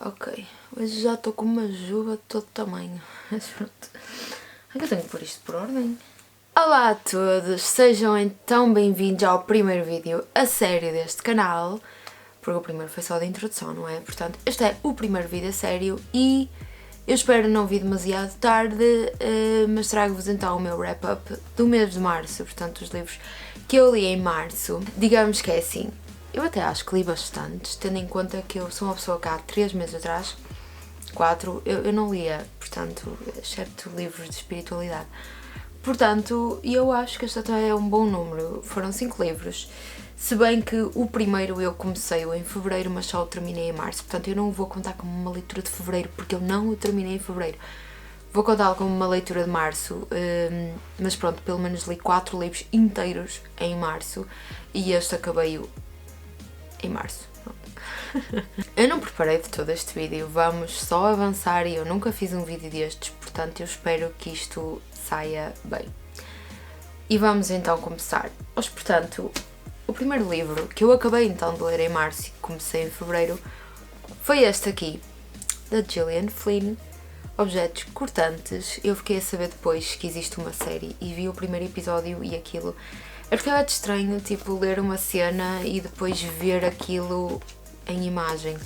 Ok, hoje já estou com uma juba de todo tamanho, mas pronto. É que eu tenho que pôr isto por ordem. Olá a todos, sejam então bem-vindos ao primeiro vídeo a sério deste canal, porque o primeiro foi só de introdução, não é? Portanto, este é o primeiro vídeo a sério e eu espero não vir demasiado tarde, mas trago-vos então o meu wrap-up do mês de março, portanto os livros que eu li em março. Digamos que é assim, eu até acho que li bastantes, tendo em conta que eu sou uma pessoa que há 3 meses atrás, 4, eu não lia, portanto, excepto livros de espiritualidade. Portanto, eu acho que este até é um bom número, foram 5 livros, se bem que o primeiro eu comecei-o em fevereiro, mas só o terminei em março, portanto eu não o vou contar como uma leitura de fevereiro, porque eu não o terminei em fevereiro. Vou contá-lo como uma leitura de março, mas pronto, pelo menos li 4 livros inteiros em março, e este acabei-o em março. Eu não preparei de todo este vídeo, vamos só avançar e eu nunca fiz um vídeo destes, portanto eu espero que isto saia bem. E vamos então começar. Mas, portanto, o primeiro livro que eu acabei então de ler em março e que comecei em fevereiro foi este aqui, da Gillian Flynn, Objetos Cortantes. Eu fiquei a saber depois que existe uma série e vi o primeiro episódio e aquilo... É porque é estranho, tipo, ler uma cena e depois ver aquilo em imagem.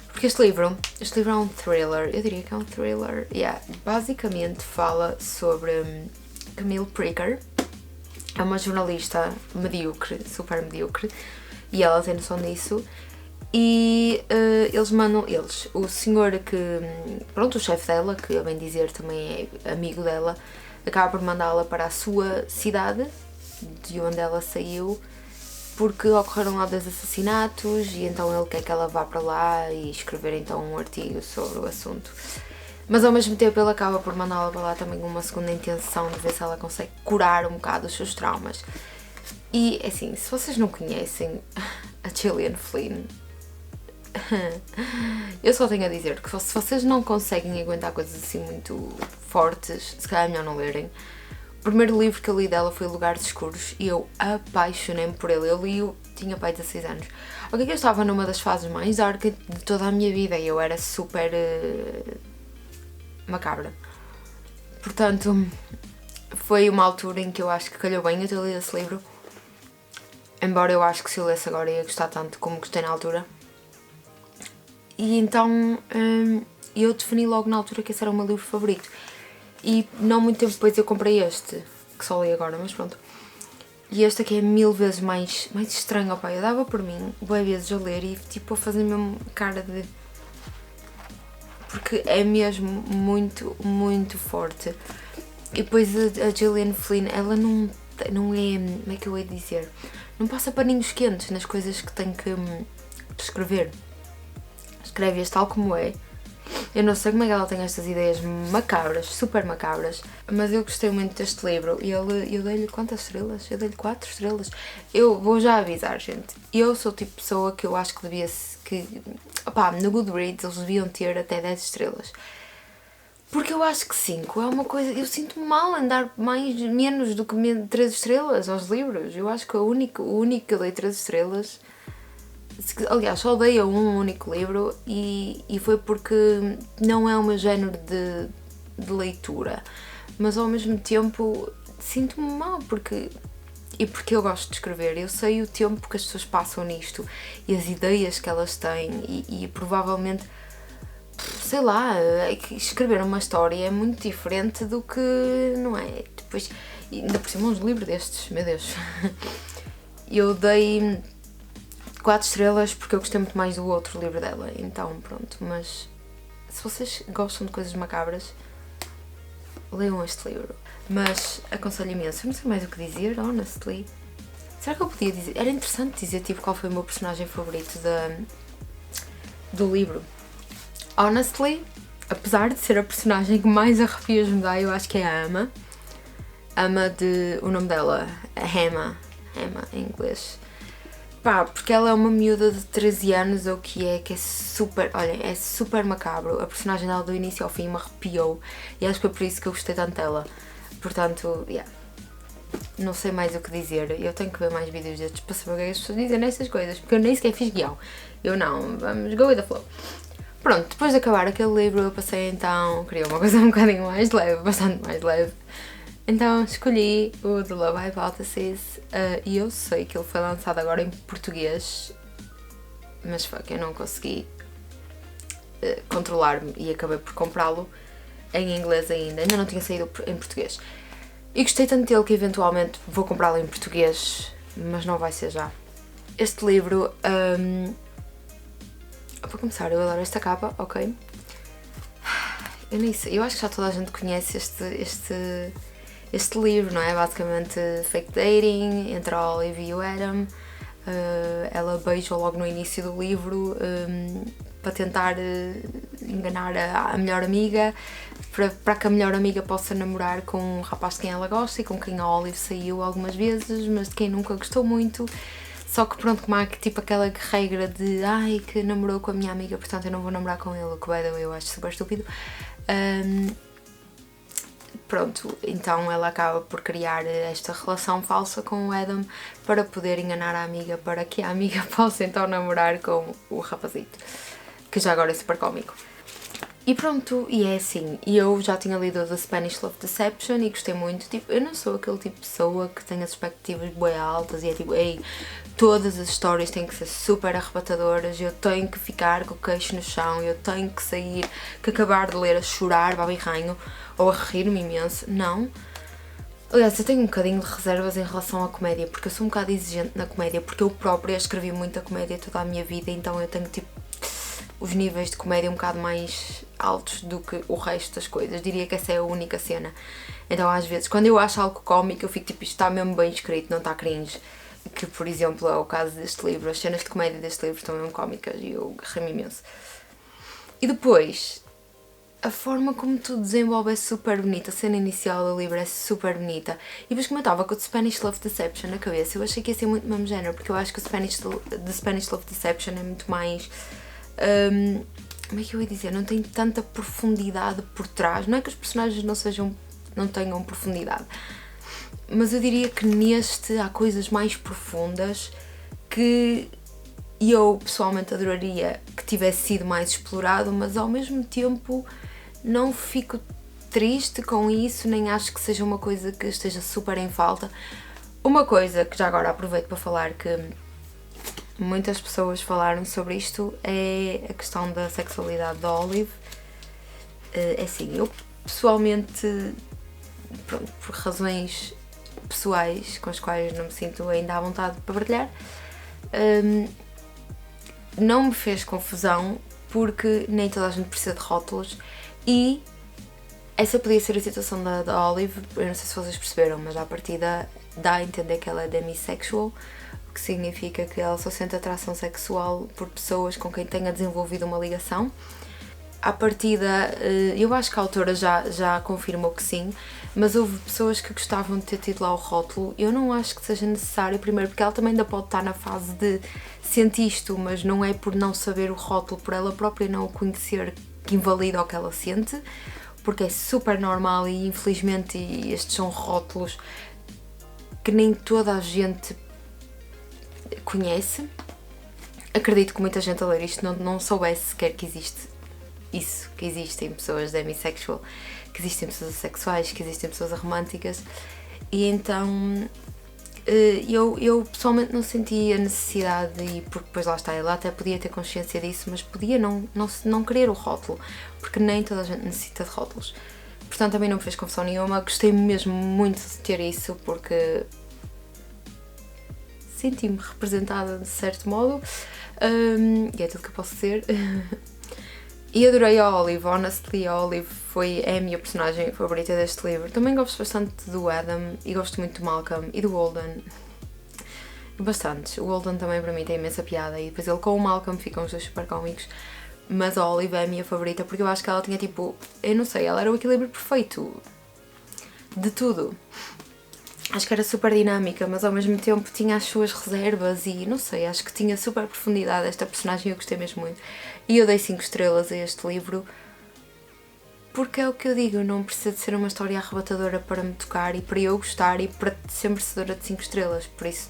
Porque este livro é um thriller, eu diria que é um thriller, basicamente fala sobre Camille Pricker, é uma jornalista medíocre, super medíocre, e ela tem noção disso, e o senhor que, pronto, o chefe dela, que a bem dizer também é amigo dela, acaba por mandá-la para a sua cidade, de onde ela saiu, porque ocorreram lá 2 assassinatos e então ele quer que ela vá para lá e escrever então um artigo sobre o assunto. Mas ao mesmo tempo ele acaba por mandá-la para lá também com uma segunda intenção de ver se ela consegue curar um bocado os seus traumas. E assim, se vocês não conhecem a Gillian Flynn, eu só tenho a dizer que se vocês não conseguem aguentar coisas assim muito fortes, se calhar é melhor não lerem. O primeiro livro que eu li dela foi Lugares Escuros e eu apaixonei-me por ele. Eu li-o, tinha pai 16 anos. Ok, que eu estava numa das fases mais dark de toda a minha vida e eu era super macabra. Portanto, foi uma altura em que eu acho que calhou bem eu ter lido esse livro. Embora eu acho que se eu lesse agora ia gostar tanto como gostei na altura. E então eu defini logo na altura que esse era o meu livro favorito. E não muito tempo depois eu comprei este, que só li agora, mas pronto. E este aqui é 1000 vezes mais estranho, opa, eu dava por mim, boas vezes a ler e tipo a fazer mesmo cara de... Porque é mesmo muito, muito forte. E depois a Gillian Flynn, ela não é, como é que eu ia dizer? Não passa paninhos quentes nas coisas que tem que escrever. Escreve-as tal como é. Eu não sei como é que ela tem estas ideias macabras, super macabras, mas eu gostei muito deste livro e eu dei-lhe quantas estrelas? Eu dei-lhe 4 estrelas. Eu vou já avisar, gente, eu sou o tipo de pessoa que eu acho que no Goodreads eles deviam ter até 10 estrelas. Porque eu acho que 5 é uma coisa, eu sinto-me mal em dar menos do que 3 estrelas aos livros. Eu acho que o único que eu dei 3 estrelas... Aliás, só dei a um único livro e foi porque não é o meu género de leitura, mas ao mesmo tempo sinto-me mal porque eu gosto de escrever, eu sei o tempo que as pessoas passam nisto e as ideias que elas têm e provavelmente, sei lá, é que escrever uma história é muito diferente do que, não é? Depois, ainda por cima uns livros destes, meu Deus, eu dei 4 estrelas porque eu gostei muito mais do outro livro dela, então pronto, mas se vocês gostam de coisas macabras, leiam este livro. Mas aconselho imenso, eu não sei mais o que dizer, honestly. Será que eu podia dizer? Era interessante dizer tipo qual foi o meu personagem favorito do livro. Honestly, apesar de ser a personagem que mais arrepios me dá, eu acho que é a Ama. O nome dela é Emma em inglês. Pá, porque ela é uma miúda de 13 anos, ou que é super, olha, é super macabro. A personagem dela do início ao fim me arrepiou e acho que foi por isso que eu gostei tanto dela. Portanto, não sei mais o que dizer. Eu tenho que ver mais vídeos destes para saber o que as pessoas dizem nessas coisas, porque eu nem sequer fiz guião. Eu não, vamos go with the flow. Pronto, depois de acabar aquele livro eu passei então, queria uma coisa um bocadinho mais leve, bastante mais leve. Então escolhi o The Love Hypothesis e eu sei que ele foi lançado agora em português, mas fuck, eu não consegui controlar-me e acabei por comprá-lo em inglês ainda não tinha saído em português. E gostei tanto dele que eventualmente vou comprá-lo em português, mas não vai ser já. Este livro, para começar, eu adoro esta capa, ok? Eu nem sei, eu acho que já toda a gente conhece este livro, não é? Basicamente fake dating entre a Olive e o Adam. Ela beija logo no início do livro para tentar enganar a melhor amiga, para que a melhor amiga possa namorar com um rapaz de quem ela gosta e com quem a Olive saiu algumas vezes, mas de quem nunca gostou muito. Só que pronto, como há tipo aquela regra de ai, que namorou com a minha amiga, portanto eu não vou namorar com ele, o que eu acho super estúpido. Pronto, então ela acaba por criar esta relação falsa com o Adam para poder enganar a amiga, para que a amiga possa então namorar com o rapazito, que já agora é super cómico. E pronto, e é assim, eu já tinha lido The Spanish Love Deception e gostei muito, tipo, eu não sou aquele tipo de pessoa que tem as expectativas bem altas e é tipo, ei, todas as histórias têm que ser super arrebatadoras, eu tenho que ficar com o queixo no chão, eu tenho que sair, que acabar de ler a chorar, babirranho, ou a rir-me imenso, não. Aliás, eu tenho um bocadinho de reservas em relação à comédia, porque eu sou um bocado exigente na comédia, porque eu própria escrevi muita comédia toda a minha vida, então eu tenho tipo os níveis de comédia um bocado mais altos do que o resto das coisas. Diria que essa é a única cena. Então às vezes, quando eu acho algo cómico, eu fico tipo, isto está mesmo bem escrito, não está cringe. Que, por exemplo, é o caso deste livro. As cenas de comédia deste livro estão mesmo cómicas e eu ri-me imenso. E depois, a forma como tudo desenvolve é super bonita. A cena inicial do livro é super bonita. E depois, como eu estava com o Spanish Love Deception na cabeça, eu achei que ia ser muito do mesmo género, porque eu acho que o Spanish Love Deception é muito mais... como é que eu ia dizer? Não tem tanta profundidade por trás. Não é que os personagens não tenham profundidade, mas eu diria que neste há coisas mais profundas que eu pessoalmente adoraria que tivesse sido mais explorado, mas ao mesmo tempo não fico triste com isso, nem acho que seja uma coisa que esteja super em falta. Uma coisa que já agora aproveito para falar, que muitas pessoas falaram sobre isto, é a questão da sexualidade da Olive. É assim, eu pessoalmente, pronto, por razões pessoais com as quais não me sinto ainda à vontade para partilhar, não me fez confusão, porque nem toda a gente precisa de rótulos e essa podia ser a situação da Olive. Eu não sei se vocês perceberam, mas à partida dá a entender que ela é demissexual, o que significa que ela só sente atração sexual por pessoas com quem tenha desenvolvido uma ligação. À partida, eu acho que a autora já confirmou que sim, mas houve pessoas que gostavam de ter tido lá o rótulo. Eu não acho que seja necessário, primeiro porque ela também ainda pode estar na fase de sentir isto, mas não é por não saber o rótulo, por ela própria não o conhecer, que invalida o que ela sente, porque é super normal e infelizmente estes são rótulos que nem toda a gente conhece. Acredito que muita gente a ler isto não soubesse sequer que existe isso, que existem pessoas demissexual, que existem pessoas assexuais, que existem pessoas aromânticas, e então eu pessoalmente não sentia a necessidade, e porque depois lá está, ela até podia ter consciência disso, mas podia não querer o rótulo, porque nem toda a gente necessita de rótulos. Portanto, também não me fez confusão nenhuma. Gostei mesmo muito de ter isso, porque senti-me representada de certo modo, e é tudo que eu posso ser. E adorei a Olive, honestly, a Olive é a minha personagem favorita deste livro. Também gosto bastante do Adam e gosto muito do Malcolm e do Holden. Bastante. O Holden também para mim tem imensa piada e depois ele com o Malcolm ficam os dois super cómicos. Mas a Olive é a minha favorita porque eu acho que ela tinha tipo, eu não sei, ela era o equilíbrio perfeito de tudo. Acho que era super dinâmica, mas ao mesmo tempo tinha as suas reservas e não sei, acho que tinha super profundidade esta personagem e eu gostei mesmo muito. E eu dei 5 estrelas a este livro porque é o que eu digo, não precisa de ser uma história arrebatadora para me tocar e para eu gostar e para ser merecedora de 5 estrelas, por isso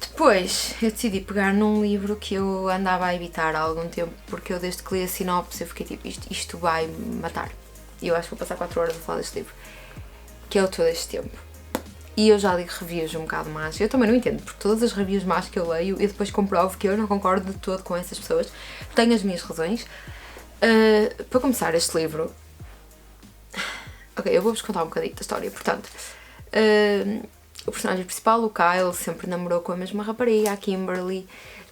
Depois eu decidi pegar num livro que eu andava a evitar há algum tempo, porque eu desde que li a sinopse eu fiquei tipo, isto vai me matar. E eu acho que vou passar 4 horas a falar deste livro, que é o Todo Este Tempo. E eu já li reviews um bocado más, eu também não entendo, porque todas as reviews más que eu leio, eu depois comprovo que eu não concordo de todo com essas pessoas, tenho as minhas razões. Para começar este livro, ok, eu vou-vos contar um bocadinho da história, portanto, o personagem principal, o Kyle, sempre namorou com a mesma rapariga, a Kimberly,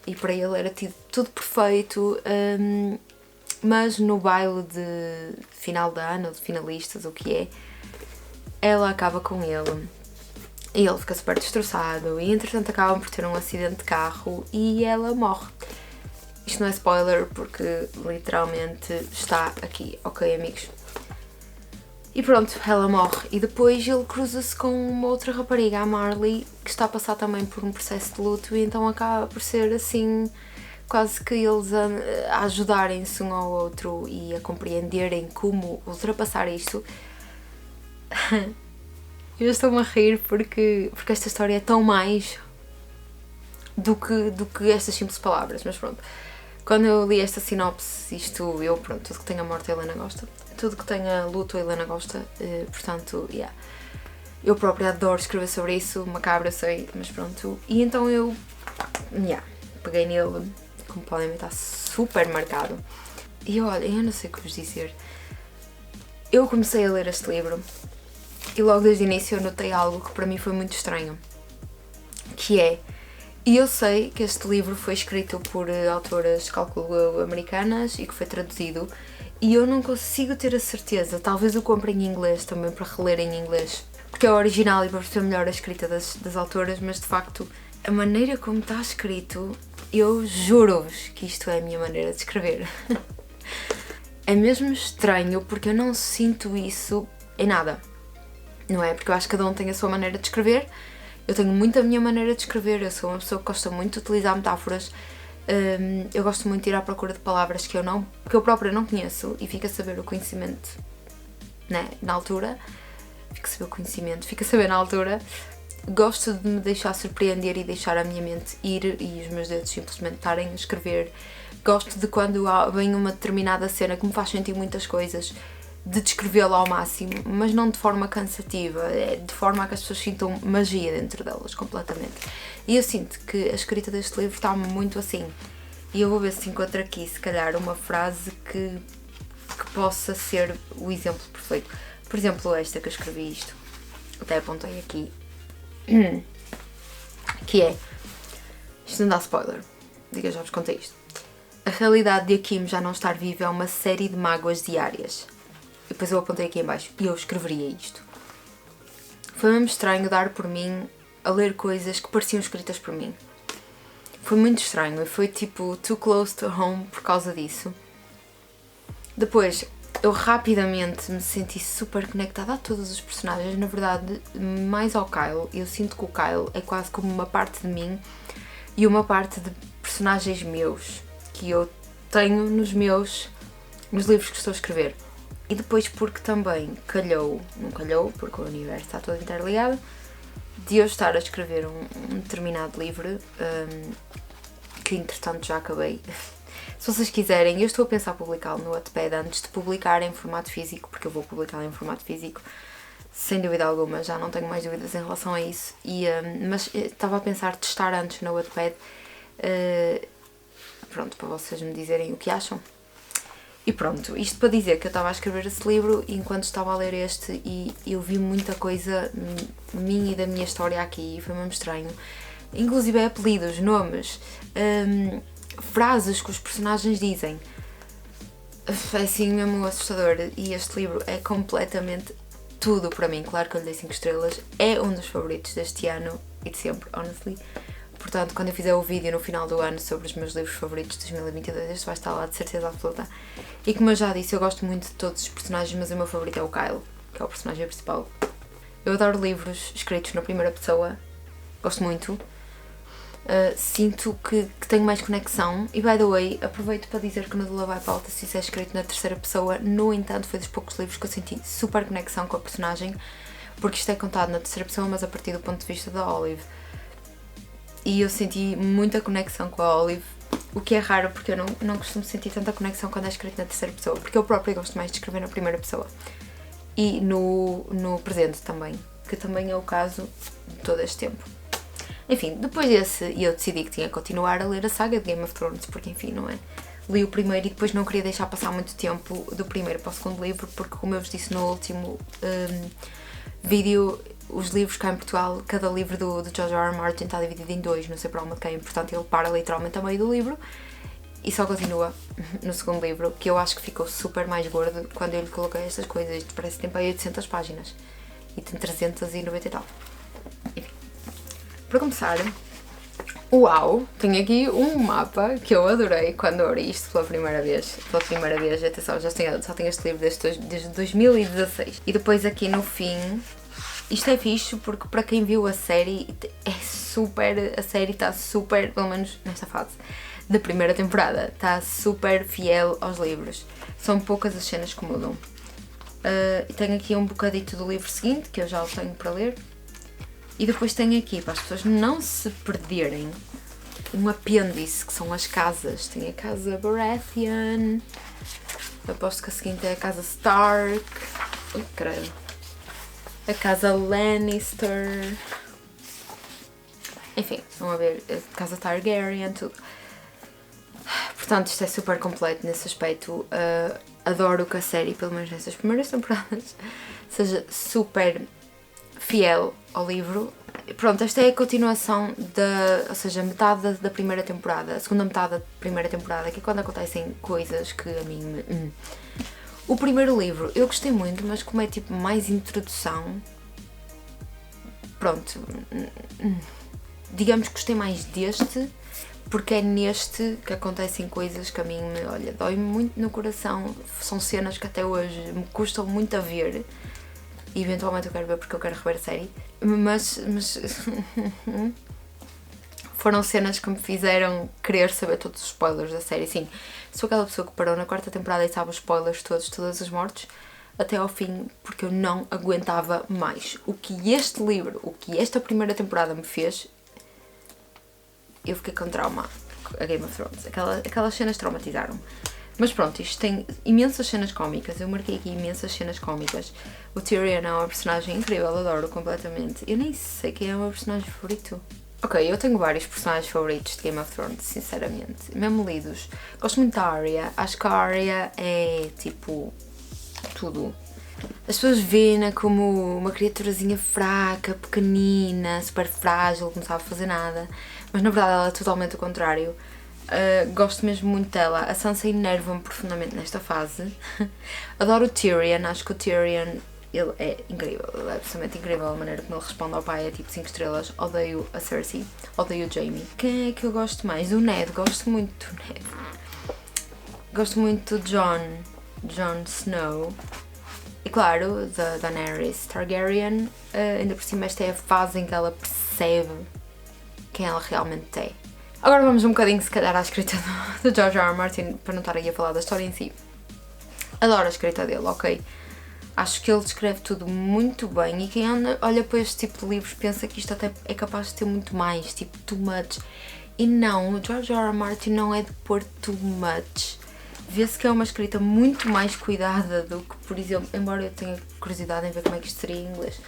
e para ele era tudo perfeito, mas no baile de final de ano, de finalistas, o que é, ela acaba com ele. E ele fica super destroçado e entretanto acabam por ter um acidente de carro e ela morre. Isto não é spoiler porque literalmente está aqui, ok amigos? E pronto, ela morre e depois ele cruza-se com uma outra rapariga, a Marley, que está a passar também por um processo de luto e então acaba por ser assim, quase que eles a ajudarem-se um ao outro e a compreenderem como ultrapassar isto. Eu estou-me a rir porque esta história é tão mais do que estas simples palavras, mas pronto. Quando eu li esta sinopse, pronto, tudo que tenha morte a Helena gosta, tudo que tenha luto a Helena gosta, portanto, yeah. Eu própria adoro escrever sobre isso, macabro eu sei, mas pronto. E então eu, peguei nele, como podem ver está super marcado. E olha, eu não sei o que vos dizer. Eu comecei a ler este livro e logo desde o início eu notei algo que para mim foi muito estranho, que é, e eu sei que este livro foi escrito por autoras, calculo eu, americanas e que foi traduzido, e eu não consigo ter a certeza, talvez eu compre em inglês também para reler em inglês, porque é o original e para perceber melhor a escrita das autoras, mas de facto a maneira como está escrito, eu juro-vos que isto é a minha maneira de escrever. É mesmo estranho porque eu não sinto isso em nada. Não é? Porque eu acho que cada um tem a sua maneira de escrever, eu tenho muito a minha maneira de escrever, eu sou uma pessoa que gosta muito de utilizar metáforas, eu gosto muito de ir à procura de palavras que eu própria não conheço e fico a saber o conhecimento, né? Na altura, fico a saber na altura, gosto de me deixar surpreender e deixar a minha mente ir e os meus dedos simplesmente estarem a escrever, gosto de quando vem uma determinada cena que me faz sentir muitas coisas, de descrevê-la ao máximo, mas não de forma cansativa, de forma a que as pessoas sintam magia dentro delas, completamente. E eu sinto que a escrita deste livro está muito assim. E eu vou ver se encontro aqui, se calhar, uma frase que possa ser o exemplo perfeito. Por exemplo, esta que eu escrevi isto, até apontei aqui, que é, isto não dá spoiler, diga, já vos contei isto. A realidade de Akim já não estar vivo é uma série de mágoas diárias. E depois eu apontei aqui em baixo e eu escreveria isto. Foi mesmo estranho dar por mim a ler coisas que pareciam escritas por mim. Foi muito estranho e foi tipo too close to home por causa disso. Depois eu rapidamente me senti super conectada a todos os personagens, na verdade mais ao Kyle. Eu sinto que o Kyle é quase como uma parte de mim e uma parte de personagens meus que eu tenho nos livros que estou a escrever. E depois porque também não calhou, porque o universo está todo interligado, de eu estar a escrever um determinado livro, que entretanto já acabei. Se vocês quiserem, eu estou a pensar publicá-lo no Wattpad antes de publicar em formato físico, porque eu vou publicá-lo em formato físico, sem dúvida alguma, já não tenho mais dúvidas em relação a isso, mas estava a pensar testar antes no Wattpad, pronto, para vocês me dizerem o que acham. E pronto, isto para dizer que eu estava a escrever esse livro e enquanto estava a ler este e eu vi muita coisa minha e da minha história aqui e foi mesmo estranho. Inclusive apelidos, nomes, frases que os personagens dizem. É assim mesmo assustador e este livro é completamente tudo para mim. Claro que eu lhe dei 5 estrelas, é um dos favoritos deste ano e de sempre, honestly. Portanto, quando eu fizer o vídeo no final do ano sobre os meus livros favoritos de 2022, este vai estar lá de certeza absoluta. E como eu já disse, eu gosto muito de todos os personagens, mas o meu favorito é o Kyle, que é o personagem principal. Eu adoro livros escritos na primeira pessoa, gosto muito. Sinto que tenho mais conexão. E by the way, aproveito para dizer que o Nadula vai para a alta se isso é escrito na terceira pessoa. No entanto, foi dos poucos livros que eu senti super conexão com a personagem, porque isto é contado na terceira pessoa, mas a partir do ponto de vista da Olive. e eu senti muita conexão com a Olive, o que é raro porque eu não costumo sentir tanta conexão quando é escrito na terceira pessoa, porque eu própria gosto mais de escrever na primeira pessoa. E no presente também, que também é o caso de todo este tempo. Enfim, depois desse eu decidi que tinha que continuar a ler a saga de Game of Thrones, porque enfim, não é? Li o primeiro e depois não queria deixar passar muito tempo do primeiro para o segundo livro, porque como eu vos disse no último vídeo, os livros cá em Portugal, cada livro do George R. R. Martin está dividido em 2, não sei para onde quem, portanto ele para literalmente a meio do livro e só continua no segundo livro, que eu acho que ficou super mais gordo quando eu lhe coloquei estas coisas. Isto parece que tem para aí 800 páginas e tem 390 e tal. Enfim, para começar, uau, tenho aqui um mapa que eu adorei quando abri isto pela primeira vez. Atenção, só tenho este livro desde 2016. E depois aqui no fim, isto é fixe porque para quem viu a série, a série está super, pelo menos nesta fase da primeira temporada, está super fiel aos livros. São poucas as cenas que mudam. Tenho aqui um bocadito do livro seguinte, que eu já o tenho para ler. E depois tenho aqui, para as pessoas não se perderem, um apêndice, que são as casas. Tem a casa Baratheon, aposto que a seguinte é a casa Stark, ui, credo, a casa Lannister, enfim, vão a ver, a casa Targaryen, tudo. Portanto, isto é super completo nesse aspecto. Adoro que a série, pelo menos nessas primeiras temporadas, seja super fiel ao livro. Pronto, esta é a continuação ou seja, metade da primeira temporada, a segunda metade da primeira temporada, que é quando acontecem coisas que a mim me... O primeiro livro eu gostei muito, mas como é tipo mais introdução, pronto, digamos que gostei mais deste, porque é neste que acontecem coisas que a mim me, olha, dói-me muito no coração. São cenas que até hoje me custam muito a ver. E eventualmente eu quero ver porque eu quero rever a série. Mas foram cenas que me fizeram querer saber todos os spoilers da série. Sim, sou aquela pessoa que parou na quarta temporada e sabe os spoilers todos, todas as mortes, até ao fim, porque eu não aguentava mais. O que este livro, o que esta primeira temporada me fez, eu fiquei com trauma a Game of Thrones. Aquelas cenas traumatizaram-me. Mas pronto, isto tem imensas cenas cómicas. Eu marquei aqui imensas cenas cómicas. O Tyrion é uma personagem incrível, adoro completamente. Eu nem sei quem é o meu personagem favorito. Ok, eu tenho vários personagens favoritos de Game of Thrones, sinceramente. Mesmo lidos. Gosto muito da Arya. Acho que a Arya é, tipo, tudo. As pessoas veem-na como uma criaturazinha fraca, pequenina, super frágil, que não sabe fazer nada. Mas na verdade ela é totalmente o contrário. Gosto mesmo muito dela. A Sansa enerva-me profundamente nesta fase. Adoro o Tyrion, acho que o Tyrion, ele é incrível, ele é absolutamente incrível. A maneira como ele responde ao pai é tipo 5 estrelas. Odeio a Cersei, odeio o Jaime. Quem é que eu gosto mais? O Ned, gosto muito do Ned. Gosto muito do Jon Snow. E claro, da Daenerys Targaryen. Ainda por cima esta é a fase em que ela percebe quem ela realmente é. Agora vamos um bocadinho, se calhar, à escrita do George R. R. Martin, para não estar aí a falar da história em si. Adoro a escrita dele, ok? Acho que ele descreve tudo muito bem e quem olha para este tipo de livros pensa que isto até é capaz de ter muito mais, tipo, too much. E não, o George R. R. Martin não é de pôr too much. Vê-se que é uma escrita muito mais cuidada do que, por exemplo, embora eu tenha curiosidade em ver como é que isto seria em inglês.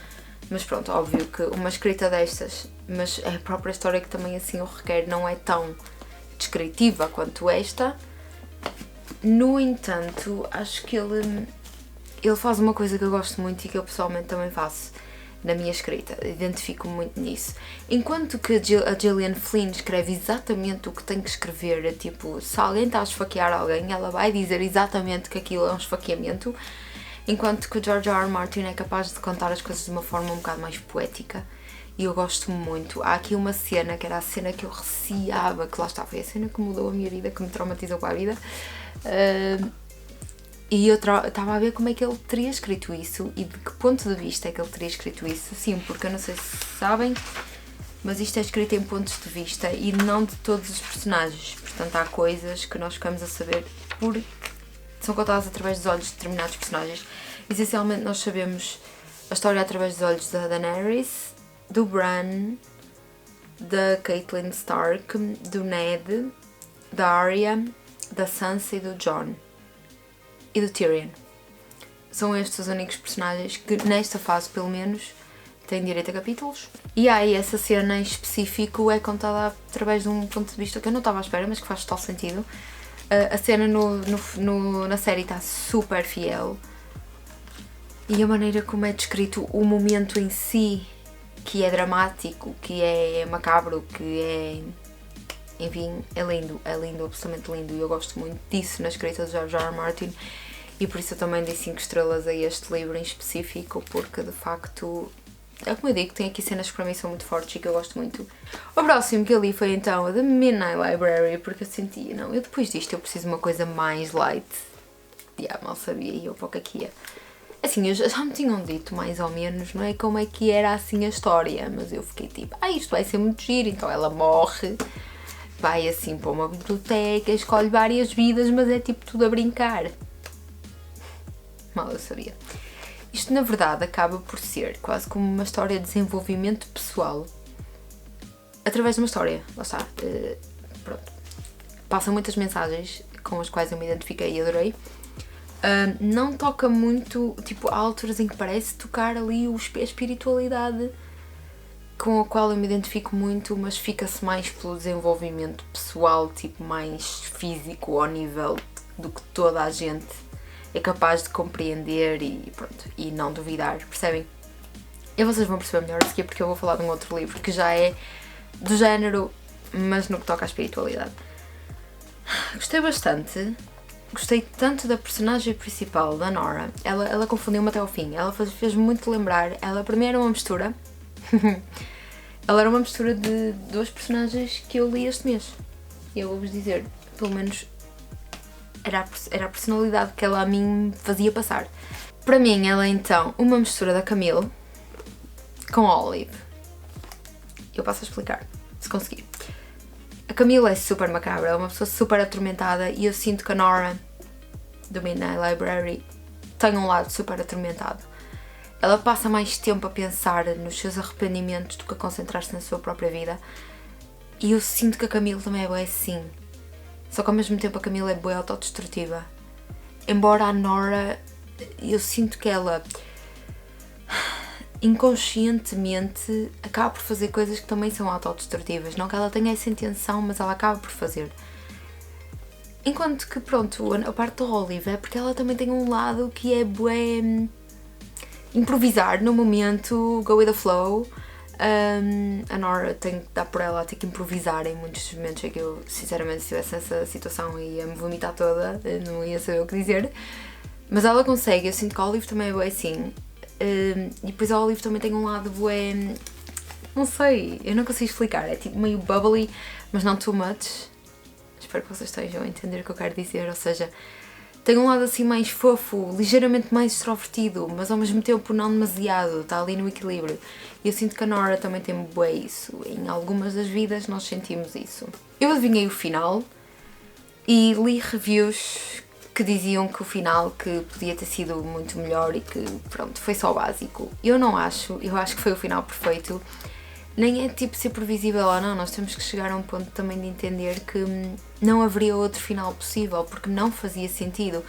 Mas pronto, óbvio que uma escrita destas, mas a própria história que também assim o requer, não é tão descritiva quanto esta. No entanto, acho que ele faz uma coisa que eu gosto muito e que eu pessoalmente também faço na minha escrita, identifico-me muito nisso. Enquanto que a Gillian Flynn escreve exatamente o que tem que escrever, tipo, se alguém está a esfaquear alguém, ela vai dizer exatamente que aquilo é um esfaqueamento. Enquanto que o George R. R. Martin é capaz de contar as coisas de uma forma um bocado mais poética. E eu gosto muito. Há aqui uma cena, que era a cena que eu receava, que lá está, foi a cena que mudou a minha vida, que me traumatizou com a vida. E eu estava a ver como é que ele teria escrito isso e de que ponto de vista é que ele teria escrito isso. Sim, porque eu não sei se sabem, mas isto é escrito em pontos de vista e não de todos os personagens. Portanto, há coisas que nós ficamos a saber porque são contadas através dos olhos de determinados personagens. Essencialmente nós sabemos a história através dos olhos da Daenerys, do Bran, da Catelyn Stark, do Ned, da Arya, da Sansa e do Jon. E do Tyrion. São estes os únicos personagens que, nesta fase pelo menos, têm direito a capítulos. E aí, essa cena em específico é contada através de um ponto de vista que eu não estava à espera, mas que faz total sentido. A cena na série está super fiel. E a maneira como é descrito o momento em si, que é dramático, que é macabro, que é... Enfim, é lindo, absolutamente lindo. E eu gosto muito disso na escrita de George R. R. Martin. E por isso eu também dei 5 estrelas a este livro em específico, porque de facto... É como eu digo, tem aqui cenas que para mim são muito fortes e que eu gosto muito. O próximo que eu li foi então a The Midnight Library, porque eu sentia, não, eu depois disto eu preciso de uma coisa mais light. Mal sabia e eu para o que aqui ia. Assim, já me tinham dito mais ou menos, não é, como é que era assim a história, mas eu fiquei tipo, isto vai ser muito giro, então ela morre, vai assim para uma biblioteca, escolhe várias vidas, mas é tipo tudo a brincar. Mal eu sabia. Isto na verdade acaba por ser quase como uma história de desenvolvimento pessoal através de uma história, lá está, pronto. Passa muitas mensagens com as quais eu me identifiquei e adorei. Não toca muito, tipo, há alturas em que parece tocar ali a espiritualidade com a qual eu me identifico muito, mas fica-se mais pelo desenvolvimento pessoal, tipo, mais físico ao nível do que toda a gente é capaz de compreender e pronto, e não duvidar, percebem? E vocês vão perceber melhor a seguir porque eu vou falar de um outro livro que já é do género, mas no que toca à espiritualidade. Gostei bastante, gostei tanto da personagem principal, da Nora, ela confundiu-me até ao fim, ela fez-me muito lembrar, ela para mim era uma mistura, ela era uma mistura de 2 personagens que eu li este mês, e eu vou-vos dizer, pelo menos era a personalidade que ela a mim me fazia passar. Para mim, ela é então uma mistura da Camille com a Olive. Eu passo a explicar, se conseguir. A Camille é super macabra, é uma pessoa super atormentada e eu sinto que a Nora, do Midnight Library, tem um lado super atormentado. Ela passa mais tempo a pensar nos seus arrependimentos do que a concentrar-se na sua própria vida. E eu sinto que a Camille também é assim. Só que ao mesmo tempo a Camille é bué autodestrutiva. Embora a Nora, eu sinto que ela inconscientemente acaba por fazer coisas que também são autodestrutivas. Não que ela tenha essa intenção, mas ela acaba por fazer. Enquanto que, pronto, a parte da Olive é porque ela também tem um lado que é bué improvisar no momento, go with the flow. A Nora tem que dar por ela, tem que improvisar em muitos momentos, é que eu sinceramente se tivesse essa situação ia me vomitar toda, não ia saber o que dizer, mas ela consegue. Eu sinto que a Olive também é bué assim, e depois a Olive também tem um lado bué, não sei, eu não consigo explicar, é tipo meio bubbly, mas não too much. Espero que vocês estejam a entender o que eu quero dizer, ou seja, tem um lado assim mais fofo, ligeiramente mais extrovertido, mas ao mesmo tempo não demasiado, está ali no equilíbrio. E eu sinto que a Nora também tem bué isso, em algumas das vidas nós sentimos isso. Eu adivinhei o final e li reviews que diziam que o final que podia ter sido muito melhor e que pronto, foi só básico. Eu não acho, eu acho que foi o final perfeito. Nem é tipo ser previsível ou não, nós temos que chegar a um ponto também de entender que não haveria outro final possível, porque não fazia sentido.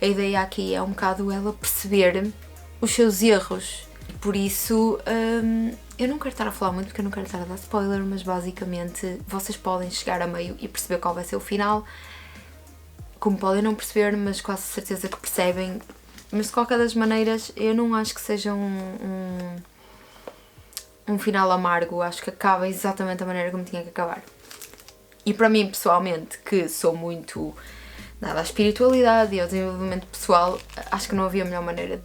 A ideia aqui é um bocado ela perceber os seus erros. E por isso, eu não quero estar a falar muito porque eu não quero estar a dar spoiler, mas basicamente vocês podem chegar a meio e perceber qual vai ser o final. Como podem não perceber, mas quase certeza que percebem. Mas de qualquer das maneiras, eu não acho que seja um final amargo, acho que acaba exatamente da maneira como tinha que acabar. E para mim, pessoalmente, que sou muito dada à espiritualidade e ao desenvolvimento pessoal, acho que não havia melhor maneira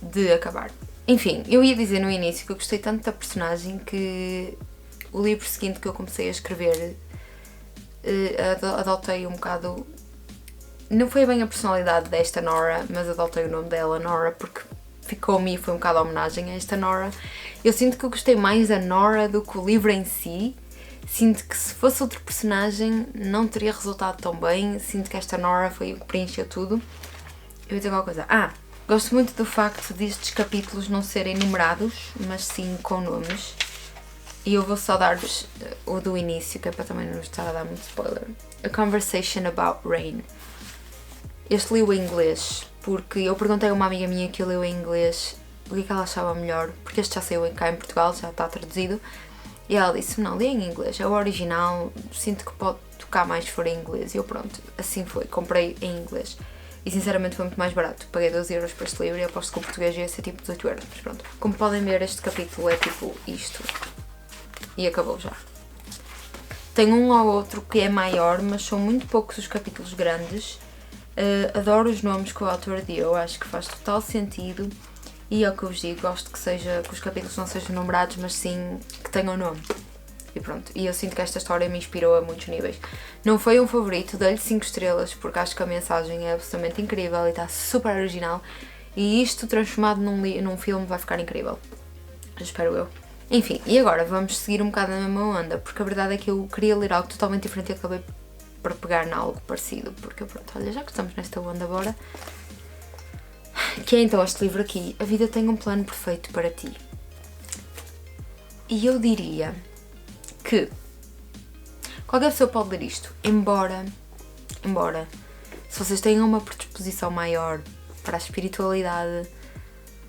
de acabar. Enfim, eu ia dizer no início que eu gostei tanto da personagem que o livro seguinte que eu comecei a escrever adotei um bocado... Não foi bem a personalidade desta Nora, mas adotei o nome dela, Nora, porque ficou-me e foi um bocado a homenagem a esta Nora. Eu sinto que eu gostei mais da Nora do que o livro em si. Sinto que se fosse outro personagem não teria resultado tão bem. Sinto que esta Nora foi o que preencheu tudo. Eu ia dizer alguma coisa. Gosto muito do facto destes capítulos não serem numerados, mas sim com nomes. E eu vou só dar-vos o do início, que é para também não estar a dar muito spoiler. A Conversation About Rain. Este li-o em inglês, porque eu perguntei a uma amiga minha que leu em inglês o que ela achava melhor, porque este já saiu cá em Portugal, já está traduzido, e ela disse, não, lê em inglês, é o original, sinto que pode tocar mais se for em inglês, e eu pronto, assim foi, comprei em inglês. E sinceramente foi muito mais barato, paguei 12€ por este livro e aposto que o português ia ser tipo 18€, mas pronto. Como podem ver, este capítulo é tipo isto, e acabou já. Tem um ou outro que é maior, mas são muito poucos os capítulos grandes. Adoro os nomes que o autor deu, acho que faz total sentido. E é o que eu vos digo, gosto que os capítulos não sejam numerados, mas sim que tenham nome. E pronto, e eu sinto que esta história me inspirou a muitos níveis. Não foi um favorito, dei-lhe 5 estrelas, porque acho que a mensagem é absolutamente incrível e está super original. E isto transformado num filme vai ficar incrível. Espero eu. Enfim, e agora vamos seguir um bocado na mesma onda, porque a verdade é que eu queria ler algo totalmente diferente e acabei por pegar em algo parecido, porque pronto, olha, já que estamos nesta onda, bora. Que é então este livro aqui, A Vida Tem um Plano Perfeito para Ti. E eu diria que qualquer pessoa pode ler isto, embora, se vocês tenham uma predisposição maior para a espiritualidade,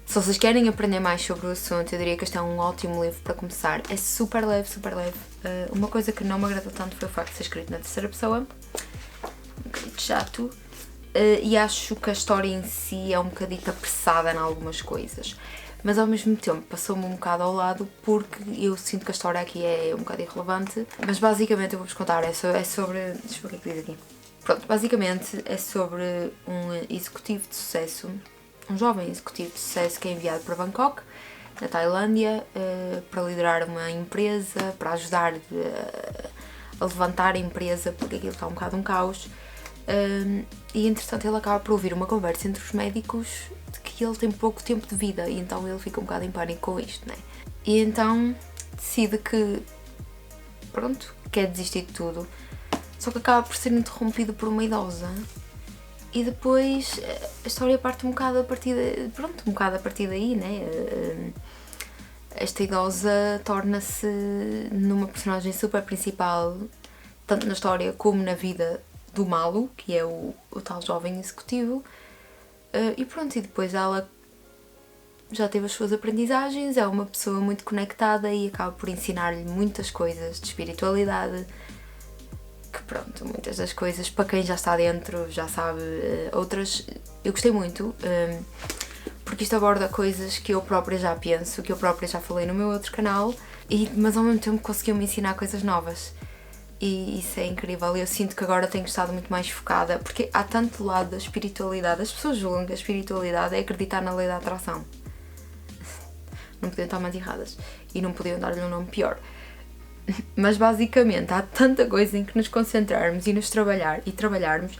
se vocês querem aprender mais sobre o assunto, eu diria que este é um ótimo livro para começar. É super leve, super leve. Uma coisa que não me agradou tanto foi o facto de ser escrito na terceira pessoa, um bocadinho chato. E acho que a história em si é um bocadinho apressada em algumas coisas, mas ao mesmo tempo passou-me um bocado ao lado porque eu sinto que a história aqui é um bocado irrelevante, mas basicamente eu vou-vos contar, é sobre, deixa eu ver o que é que diz aqui. Pronto, basicamente é sobre um executivo de sucesso, um jovem executivo de sucesso que é enviado para Bangkok, na Tailândia, para liderar uma empresa, para ajudar a levantar a empresa, porque aquilo está um bocado um caos. E entretanto ele acaba por ouvir uma conversa entre os médicos de que ele tem pouco tempo de vida e então ele fica um bocado em pânico com isto, né? E então decide que, pronto, quer desistir de tudo, só que acaba por ser interrompido por uma idosa e depois a história parte um bocado a partir daí, né? Esta idosa torna-se numa personagem super principal, tanto na história como na vida do Malo, que é o tal jovem executivo, e pronto, e depois ela já teve as suas aprendizagens, é uma pessoa muito conectada e acaba por ensinar-lhe muitas coisas de espiritualidade, que pronto, muitas das coisas, para quem já está dentro, já sabe, outras eu gostei muito, porque isto aborda coisas que eu própria já penso, que eu própria já falei no meu outro canal, mas ao mesmo tempo conseguiu-me ensinar coisas novas. E isso é incrível, eu sinto que agora tenho estado muito mais focada, porque há tanto lado da espiritualidade, as pessoas julgam que a espiritualidade é acreditar na lei da atração. Não podiam estar mais erradas e não podiam dar-lhe um nome pior. Mas basicamente há tanta coisa em que nos concentrarmos e nos trabalharmos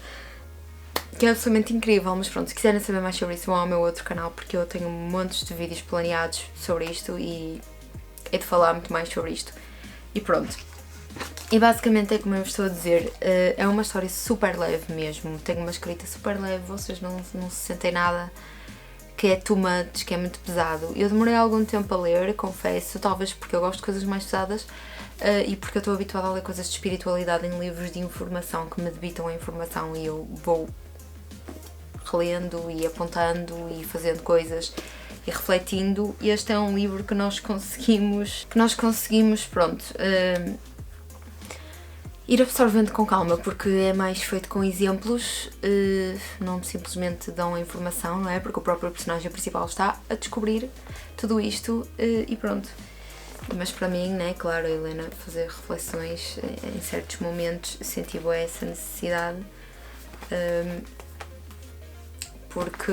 que é absolutamente incrível, mas pronto, se quiserem saber mais sobre isso vão ao meu outro canal, porque eu tenho montes de vídeos planeados sobre isto e é de falar muito mais sobre isto. E pronto. E basicamente é como eu estou a dizer, é uma história super leve mesmo, tem uma escrita super leve, vocês não se sentem nada que é too much, que é muito pesado. Eu demorei algum tempo a ler, confesso, talvez porque eu gosto de coisas mais pesadas e porque eu estou habituada a ler coisas de espiritualidade em livros de informação que me debitam a informação e eu vou relendo e apontando e fazendo coisas e refletindo. Este é um livro que nós conseguimos, pronto, ir absorvendo com calma, porque é mais feito com exemplos, não simplesmente dão a informação, não é? Porque o próprio personagem principal está a descobrir tudo isto e pronto. Mas para mim, né, claro, a Helena fazer reflexões em certos momentos, senti essa necessidade, porque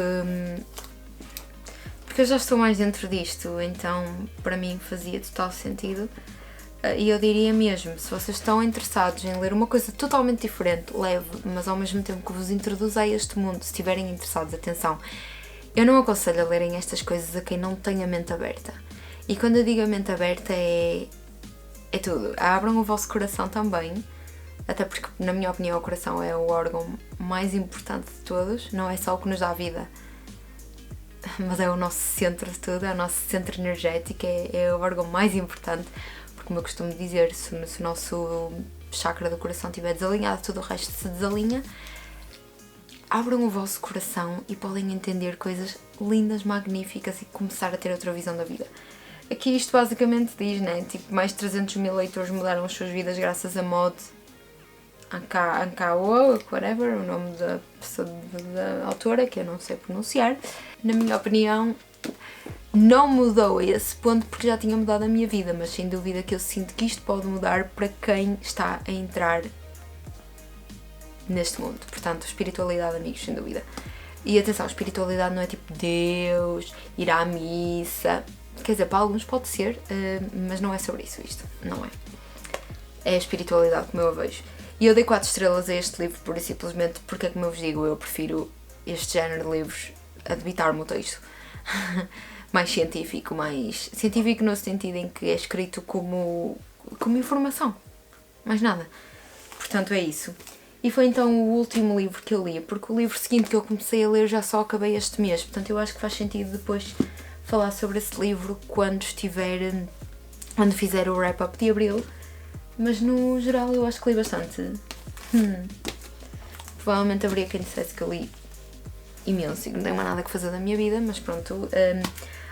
eu já estou mais dentro disto, então para mim fazia total sentido. E eu diria mesmo, se vocês estão interessados em ler uma coisa totalmente diferente, leve, mas ao mesmo tempo que vos introduza a este mundo, se estiverem interessados, atenção, eu não aconselho a lerem estas coisas a quem não tem a mente aberta. E quando eu digo a mente aberta é tudo. Abram o vosso coração também, até porque, na minha opinião, o coração é o órgão mais importante de todos, não é só o que nos dá vida, mas é o nosso centro de tudo, é o nosso centro energético, é o órgão mais importante. Porque como eu costumo dizer, se o nosso chakra do coração estiver desalinhado, todo o resto se desalinha. Abram o vosso coração e podem entender coisas lindas, magníficas e começar a ter outra visão da vida. Aqui isto basicamente diz, né? Tipo, mais de 300 mil leitores mudaram as suas vidas graças a Maud Anka, whatever, o nome da pessoa, da autora, que eu não sei pronunciar. Na minha opinião, não mudou a esse ponto porque já tinha mudado a minha vida, mas sem dúvida que eu sinto que isto pode mudar para quem está a entrar neste mundo. Portanto, espiritualidade, amigos, sem dúvida. E atenção, espiritualidade não é tipo Deus, ir à missa. Quer dizer, para alguns pode ser, mas não é sobre isso isto, não é. É a espiritualidade como eu a vejo. E eu dei 4 estrelas a este livro pura e simplesmente porque, como eu vos digo, eu prefiro este género de livros a debitar-me o texto. Mais científico, mais científico no sentido em que é escrito como informação, mais nada. Portanto, é isso. E foi então o último livro que eu li, porque o livro seguinte que eu comecei a ler já só acabei este mês, portanto eu acho que faz sentido depois falar sobre esse livro quando fizer o wrap-up de Abril, mas no geral eu acho que li bastante. Provavelmente haveria quem dissesse que eu li imenso e não tenho mais nada que fazer da minha vida, mas pronto.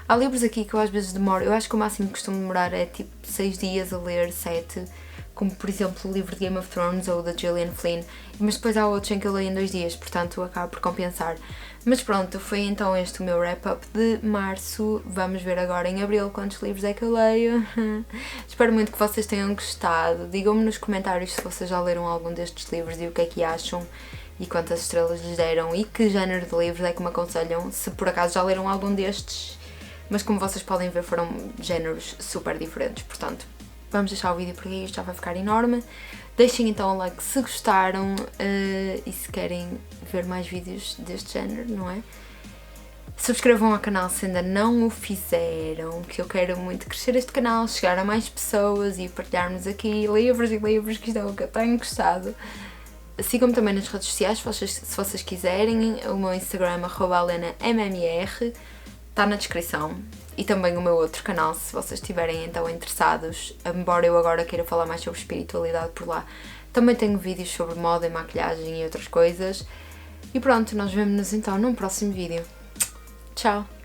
Há livros aqui que eu às vezes demoro, eu acho que o máximo que costumo demorar é tipo 6 dias a ler, 7, como por exemplo o livro de Game of Thrones ou da Gillian Flynn, mas depois há outros em que eu leio em 2 dias, portanto acaba por compensar. Mas pronto, foi então este o meu wrap-up de março. Vamos ver agora em abril quantos livros é que eu leio. Espero muito que vocês tenham gostado. Digam-me nos comentários se vocês já leram algum destes livros e o que é que acham e quantas estrelas lhes deram e que género de livros é que me aconselham, se por acaso já leram algum destes. Mas como vocês podem ver, foram géneros super diferentes, portanto, vamos deixar o vídeo por aqui, isto já vai ficar enorme. Deixem então o like se gostaram e se querem ver mais vídeos deste género, não é? Subscrevam ao canal se ainda não o fizeram, que eu quero muito crescer este canal, chegar a mais pessoas e partilharmos aqui livros e livros, que isto é o que eu tenho gostado. Sigam-me também nas redes sociais, se vocês quiserem. O meu Instagram, @AlenaMMR, está na descrição. E também o meu outro canal, se vocês estiverem então interessados, embora eu agora queira falar mais sobre espiritualidade por lá. Também tenho vídeos sobre moda e maquilhagem e outras coisas. E pronto, nós vemo-nos então num próximo vídeo. Tchau!